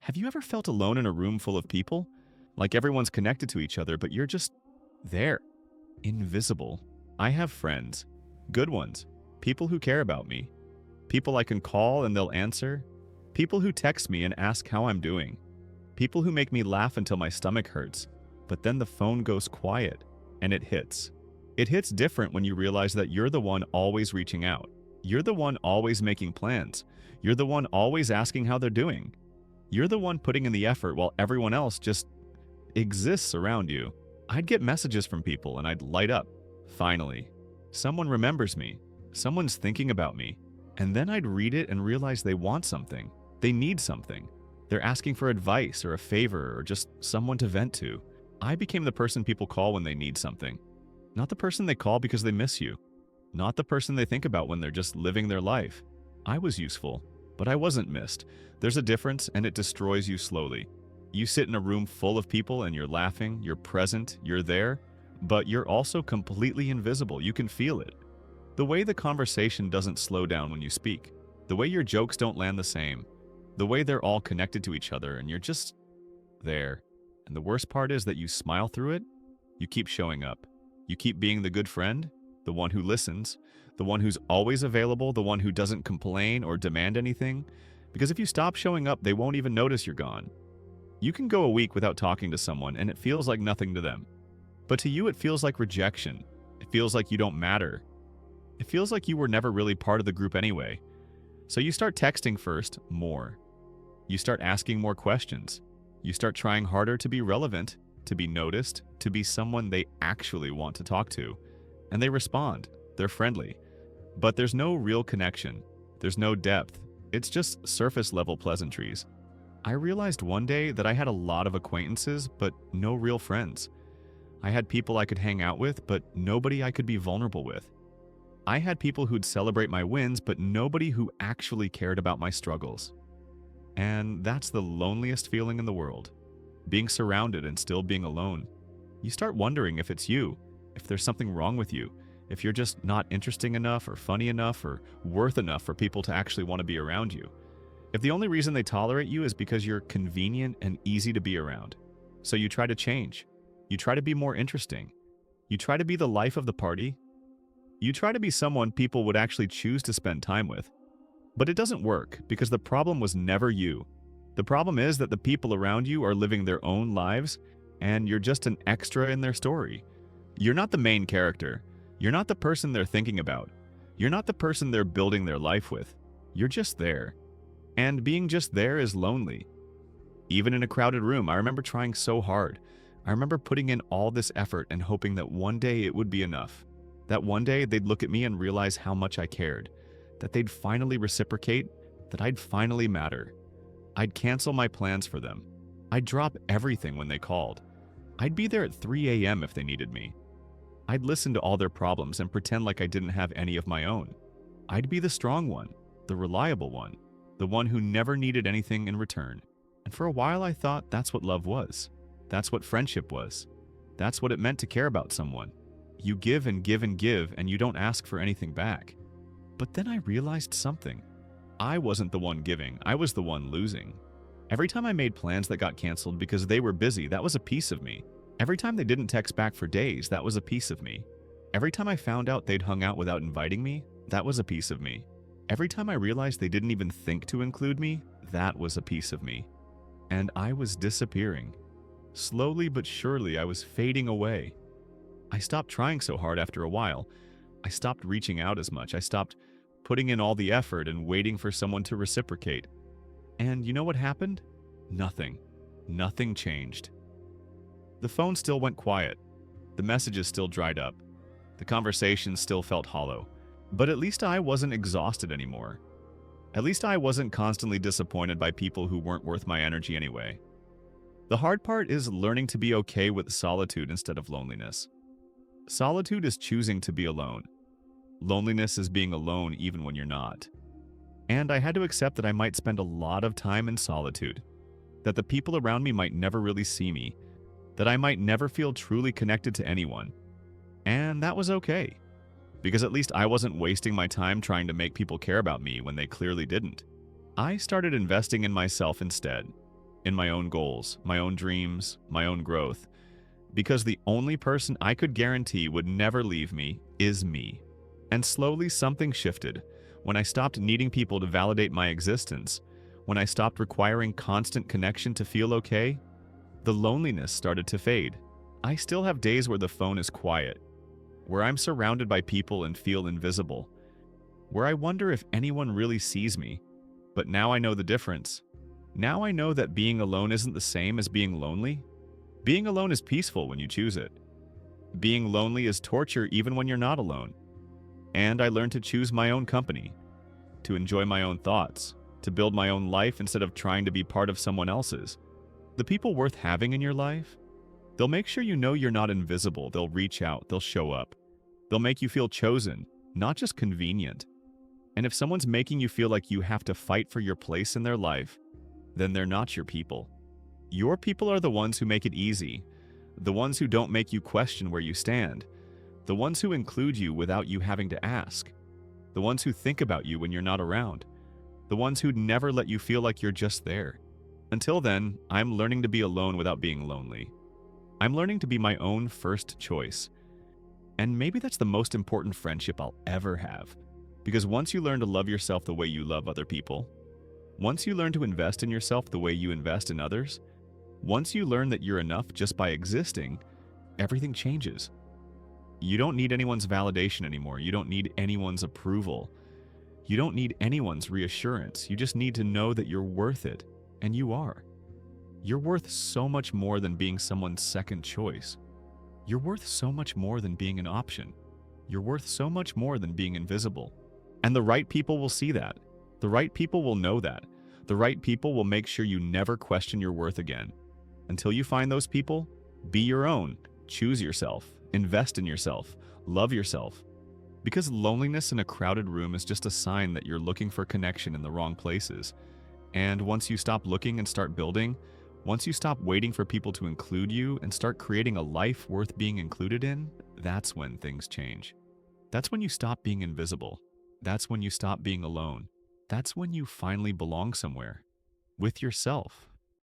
Have you ever felt alone in a room full of people? Like everyone's connected to each other, but you're just there, invisible. I have friends, good ones, people who care about me, people I can call and they'll answer, people who text me and ask how I'm doing, people who make me laugh until my stomach hurts, but then the phone goes quiet and it hits. It hits different when you realize that you're the one always reaching out. You're the one always making plans. You're the one always asking how they're doing. You're the one putting in the effort while everyone else just exists around you. I'd get messages from people and I'd light up. Finally, someone remembers me. Someone's thinking about me. And then I'd read it and realize they want something. They need something. They're asking for advice or a favor or just someone to vent to. I became the person people call when they need something. Not the person they call because they miss you. Not the person they think about when they're just living their life. I was useful, but I wasn't missed. There's a difference, and it destroys you slowly. You sit in a room full of people and you're laughing, you're present, you're there, but you're also completely invisible. You can feel it. The way the conversation doesn't slow down when you speak. The way your jokes don't land the same. The way they're all connected to each other and you're just there. And the worst part is that you smile through it. You keep showing up. You keep being the good friend, the one who listens, the one who's always available, the one who doesn't complain or demand anything. Because if you stop showing up, they won't even notice you're gone. You can go a week without talking to someone and it feels like nothing to them. But to you, it feels like rejection. It feels like you don't matter. It feels like you were never really part of the group anyway. So you start texting first, more. You start asking more questions. You start trying harder to be relevant, to be noticed, to be someone they actually want to talk to. And they respond. They're friendly. But there's no real connection. There's no depth. It's just surface-level pleasantries. I realized one day that I had a lot of acquaintances, but no real friends. I had people I could hang out with, but nobody I could be vulnerable with. I had people who'd celebrate my wins, but nobody who actually cared about my struggles. And that's the loneliest feeling in the world. Being surrounded and still being alone. You start wondering if it's you, if there's something wrong with you, if you're just not interesting enough or funny enough or worth enough for people to actually want to be around you. If the only reason they tolerate you is because you're convenient and easy to be around. So you try to change. You try to be more interesting. You try to be the life of the party. You try to be someone people would actually choose to spend time with. But it doesn't work because the problem was never you. The problem is that the people around you are living their own lives and you're just an extra in their story. You're not the main character. You're not the person they're thinking about. You're not the person they're building their life with. You're just there. And being just there is lonely. Even in a crowded room, I remember trying so hard. I remember putting in all this effort and hoping that one day it would be enough. That one day they'd look at me and realize how much I cared. That they'd finally reciprocate. That I'd finally matter. I'd cancel my plans for them. I'd drop everything when they called. I'd be there at 3 a.m. if they needed me. I'd listen to all their problems and pretend like I didn't have any of my own. I'd be the strong one, the reliable one, the one who never needed anything in return. And for a while I thought that's what love was. That's what friendship was. That's what it meant to care about someone. You give and give and give, and you don't ask for anything back. But then I realized something. I wasn't the one giving, I was the one losing. Every time I made plans that got canceled because they were busy, that was a piece of me. Every time they didn't text back for days, that was a piece of me. Every time I found out they'd hung out without inviting me, that was a piece of me. Every time I realized they didn't even think to include me, that was a piece of me. And I was disappearing. Slowly but surely, I was fading away. I stopped trying so hard after a while. I stopped reaching out as much. I stopped putting in all the effort and waiting for someone to reciprocate. And you know what happened? Nothing. Nothing changed. The phone still went quiet. The messages still dried up. The conversations still felt hollow. But at least I wasn't exhausted anymore. At least I wasn't constantly disappointed by people who weren't worth my energy anyway. The hard part is learning to be okay with solitude instead of loneliness. Solitude is choosing to be alone. Loneliness is being alone even when you're not. And I had to accept that I might spend a lot of time in solitude, that the people around me might never really see me, that I might never feel truly connected to anyone. And that was okay, because at least I wasn't wasting my time trying to make people care about me when they clearly didn't. I started investing in myself instead. in my own goals, my own dreams, my own growth, because the only person I could guarantee would never leave me is me. And slowly something shifted when I stopped needing people to validate my existence, when I stopped requiring constant connection to feel okay. The loneliness started to fade. I still have days where the phone is quiet, where I'm surrounded by people and feel invisible, where I wonder if anyone really sees me. But now I know the difference. Now I know that being alone isn't the same as being lonely. Being alone is peaceful when you choose it. Being lonely is torture even when you're not alone. And I learned to choose my own company, to enjoy my own thoughts, to build my own life instead of trying to be part of someone else's. The people worth having in your life, they'll make sure you know you're not invisible. They'll reach out, they'll show up. They'll make you feel chosen, not just convenient. And if someone's making you feel like you have to fight for your place in their life, then they're not your people. Your people are the ones who make it easy, the ones who don't make you question where you stand, the ones who include you without you having to ask, the ones who think about you when you're not around, the ones who'd never let you feel like you're just there. Until then, I'm learning to be alone without being lonely. I'm learning to be my own first choice. And maybe that's the most important friendship I'll ever have. Because once you learn to love yourself the way you love other people, once you learn to invest in yourself the way you invest in others, once you learn that you're enough just by existing, everything changes. You don't need anyone's validation anymore. You don't need anyone's approval. You don't need anyone's reassurance. You just need to know that you're worth it, and you are. You're worth so much more than being someone's second choice. You're worth so much more than being an option. You're worth so much more than being invisible. And the right people will see that. The right people will know that. The right people will make sure you never question your worth again. Until you find those people, be your own. Choose yourself. Invest in yourself. Love yourself. Because loneliness in a crowded room is just a sign that you're looking for connection in the wrong places. And once you stop looking and start building, once you stop waiting for people to include you and start creating a life worth being included in, that's when things change. That's when you stop being invisible. That's when you stop being alone. That's when you finally belong somewhere. With yourself.